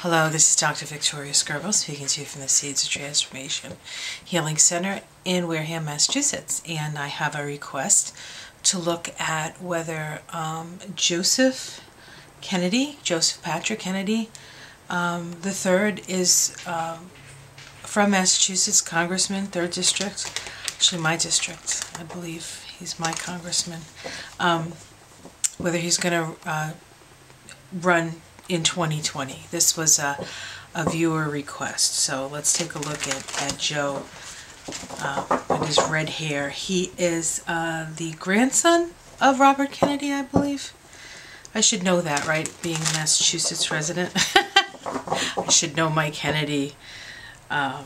Hello, this is Dr. Victoria Skirbo speaking to you from the Seeds of Transformation Healing Center in Wareham, Massachusetts. And I have a request to look at whether Joseph Patrick Kennedy the third is from Massachusetts, Congressman, 3rd District, actually my district, I believe he's my congressman, whether he's going to run in 2020. This was a viewer request, so let's take a look at Joe with his red hair. He is the grandson of Robert Kennedy, I believe. I should know that, right? Being a Massachusetts resident. I should know my Kennedy. I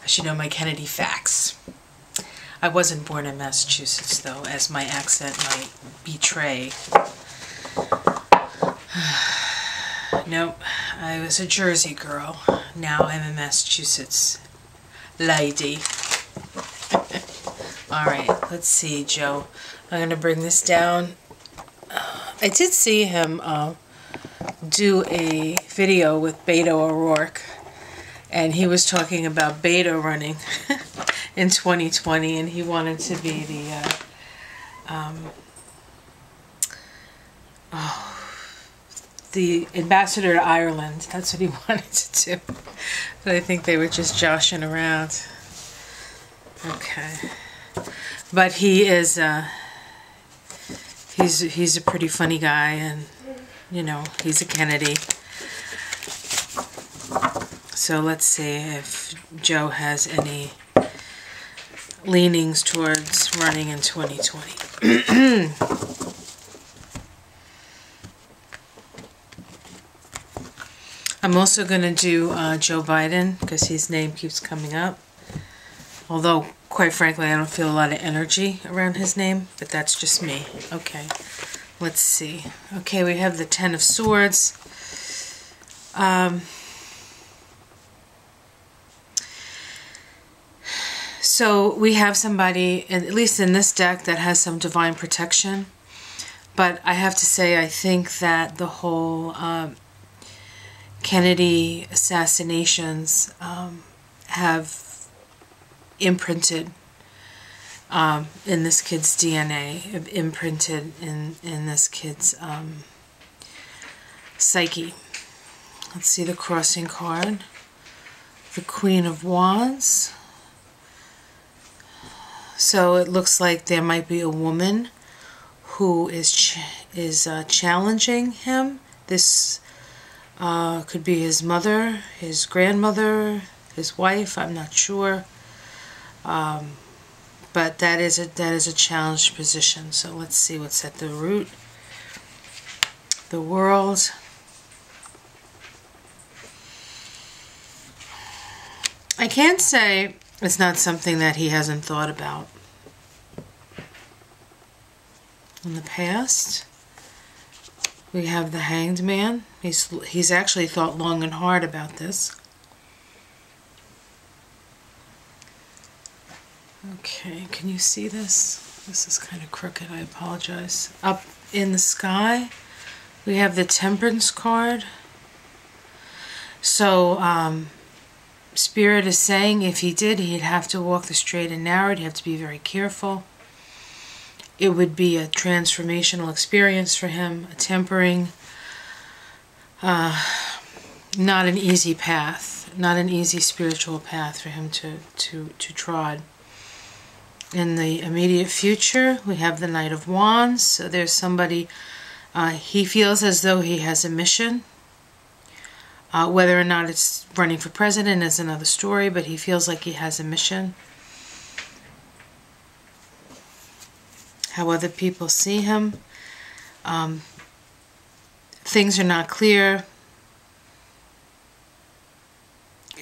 should know my Kennedy facts. I wasn't born in Massachusetts, though, as my accent might betray. Nope, I was a Jersey girl. Now I'm a Massachusetts lady. Alright, let's see, Joe. I'm going to bring this down. I did see him do a video with Beto O'Rourke, and he was talking about Beto running in 2020, and he wanted to be the ambassador to Ireland. That's what he wanted to do. But I think they were just joshing around. Okay. But he is, he's a pretty funny guy, and, you know, he's a Kennedy. So let's see if Joe has any leanings towards running in 2020. I'm also going to do Joe Biden, because his name keeps coming up. Although, quite frankly, I don't feel a lot of energy around his name, but that's just me. Okay, let's see. Okay, we have the Ten of Swords. So we have somebody, at least in this deck, that has some divine protection. But I have to say, I think that the whole Kennedy assassinations have imprinted in this kid's DNA, imprinted in this kid's psyche. Let's see the crossing card. The Queen of Wands. So it looks like there might be a woman who is challenging him. This could be his mother, his grandmother, his wife, I'm not sure. But that is a challenged position. So let's see what's at the root. The World. I can't say it's not something that he hasn't thought about in the past. We have the Hanged Man. He's actually thought long and hard about this. Okay, can you see this? This is kind of crooked, I apologize. Up in the sky, we have the Temperance card. So, Spirit is saying if he did, he'd have to walk the straight and narrow. He'd have to be very careful. It would be a transformational experience for him, a tempering. Not an easy path, not an easy spiritual path for him to trod. In the immediate future, we have the Knight of Wands. So there's somebody, he feels as though he has a mission. Whether or not it's running for president is another story, but he feels like he has a mission. How other people see him. Things are not clear.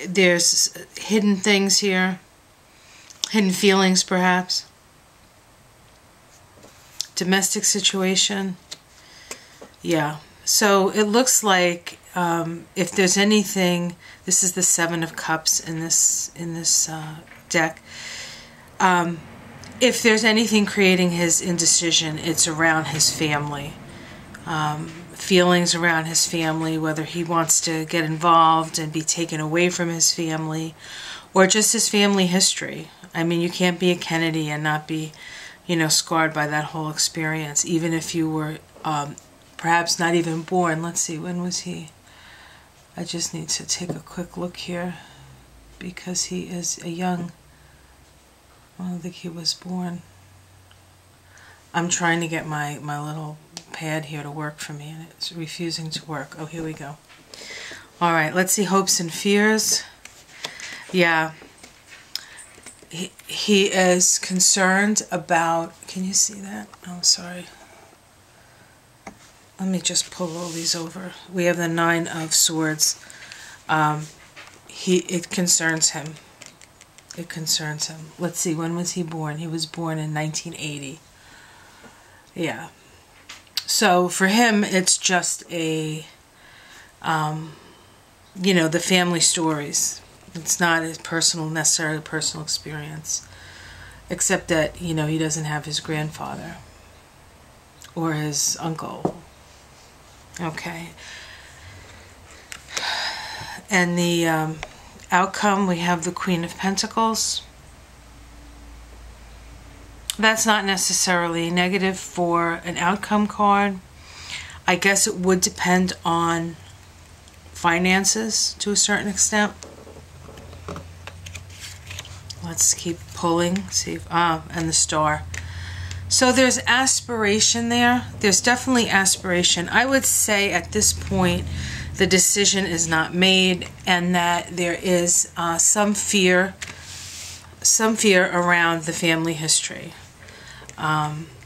There's hidden things here. Hidden feelings, perhaps. Domestic situation. Yeah. So it looks like if there's anything, this is the Seven of Cups in this deck. If there's anything creating his indecision, it's around his family. feelings around his family, whether he wants to get involved and be taken away from his family, or just his family history. I mean, you can't be a Kennedy and not be, you know, scarred by that whole experience, even if you were perhaps not even born. Let's see, when was he? I just need to take a quick look here, because he is a young, I don't think he was born. I'm trying to get my little pad here to work for me, and it's refusing to work. Oh, here we go. All right, let's see, hopes and fears. Yeah, he is concerned about, can you see that? Oh, sorry. Let me just pull all these over. We have the 9 of Swords. It concerns him. It concerns him. Let's see, when was he born? He was born in 1980. Yeah. So for him, it's just a, you know, the family stories. It's not a personal, necessarily personal experience. Except that, you know, he doesn't have his grandfather or his uncle. Okay. And the outcome, we have the Queen of Pentacles. That's not necessarily negative for an outcome card. I guess it would depend on finances to a certain extent. Let's keep pulling, see if, and the Star. So there's aspiration there. There's definitely aspiration. I would say at this point the decision is not made, and that there is some fear around the family history.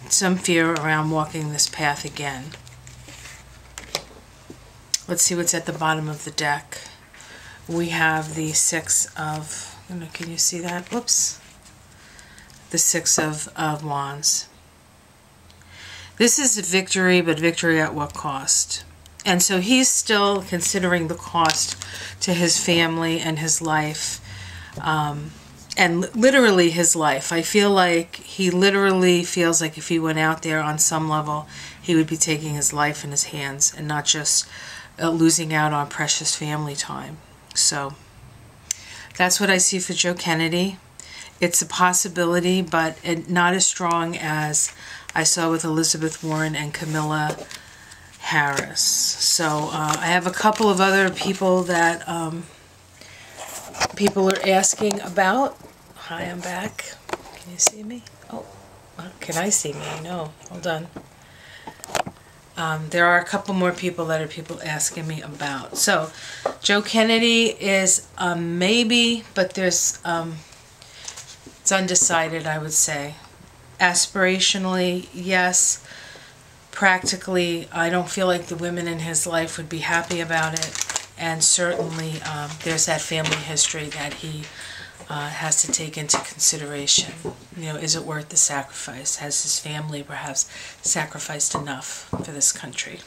Some fear around walking this path again. Let's see what's at the bottom of the deck. We have the 6 of, can you see that? Whoops. The 6 of Wands. This is a victory, but victory at what cost? And so he's still considering the cost to his family and his life. And literally his life. I feel like he literally feels like if he went out there on some level, he would be taking his life in his hands and not just losing out on precious family time. So that's what I see for Joe Kennedy. It's a possibility, but not as strong as I saw with Elizabeth Warren and Kamala Harris. So I have a couple of other people that people are asking about. Hi, I'm back. Can you see me? Oh, can I see me? No, hold on. There are a couple more people that are people asking me about. So Joe Kennedy is a maybe, but there's it's undecided, I would say. Aspirationally, yes. Practically, I don't feel like the women in his life would be happy about it. And certainly there's that family history that he has to take into consideration. You know, is it worth the sacrifice? Has his family perhaps sacrificed enough for this country?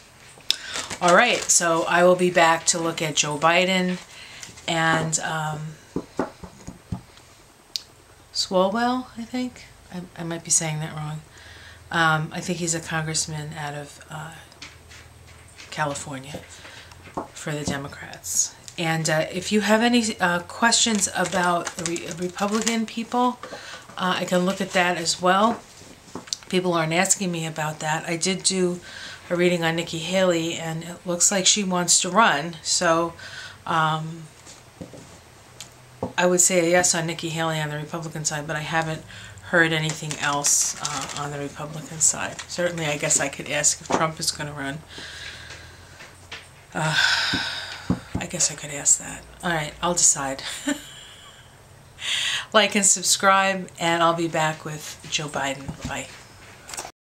All right, so I will be back to look at Joe Biden and Swalwell, I think. I might be saying that wrong. I think he's a congressman out of California for the Democrats. And if you have any questions about Republican people, I can look at that as well. People aren't asking me about that. I did do a reading on Nikki Haley, and it looks like she wants to run. So I would say a yes on Nikki Haley on the Republican side, but I haven't heard anything else on the Republican side. Certainly, I guess I could ask if Trump is going to run. I guess I could ask that. All right, I'll decide. Like and subscribe, and I'll be back with Joe Biden. Bye.